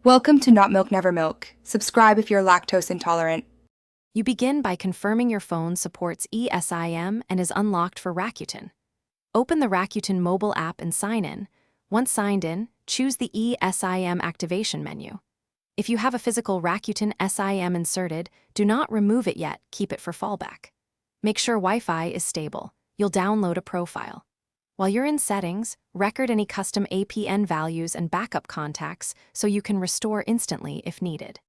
Welcome to Not Milk Never Milk. Subscribe if you're lactose intolerant. You begin by confirming your phone supports Esim and is unlocked for Rakuten. Open the Rakuten mobile app and sign in. Once signed in, choose the Esim activation menu. If you have a physical Rakuten SIM inserted, do not remove it yet, keep it for fallback. Make sure Wi-Fi is stable. You'll download a profile. While you're in settings, record any custom APN values and backup contacts so you can restore instantly if needed.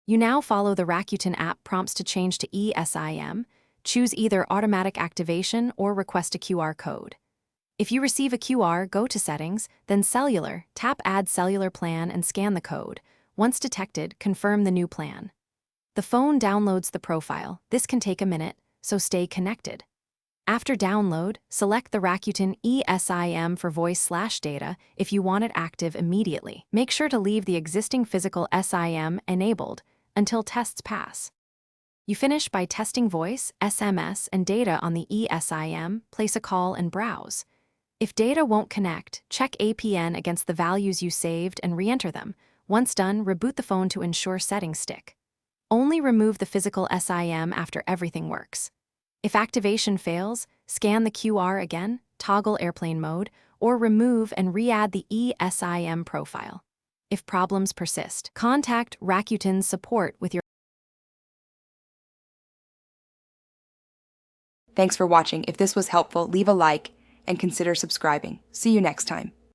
You now follow the Rakuten app prompts to change to Esim. Choose either automatic activation or request a QR code. If you receive a QR, go to Settings, then Cellular, tap Add Cellular Plan and scan the code. Once detected, confirm the new plan. The phone downloads the profile. This can take a minute, so stay connected. After download, select the Rakuten Esim for voice/data if you want it active immediately. Make sure to leave the existing physical SIM enabled until tests pass. You finish by testing voice, SMS, and data on the Esim, place a call and browse. If data won't connect, check APN against the values you saved and re-enter them. Once done, reboot the phone to ensure settings stick. Only remove the physical SIM after everything works. If activation fails, scan the QR again, toggle airplane mode, or remove and re-add the Esim profile. If problems persist, contact Rakuten support with your. Thanks for watching. If this was helpful, leave a like and consider subscribing. See you next time.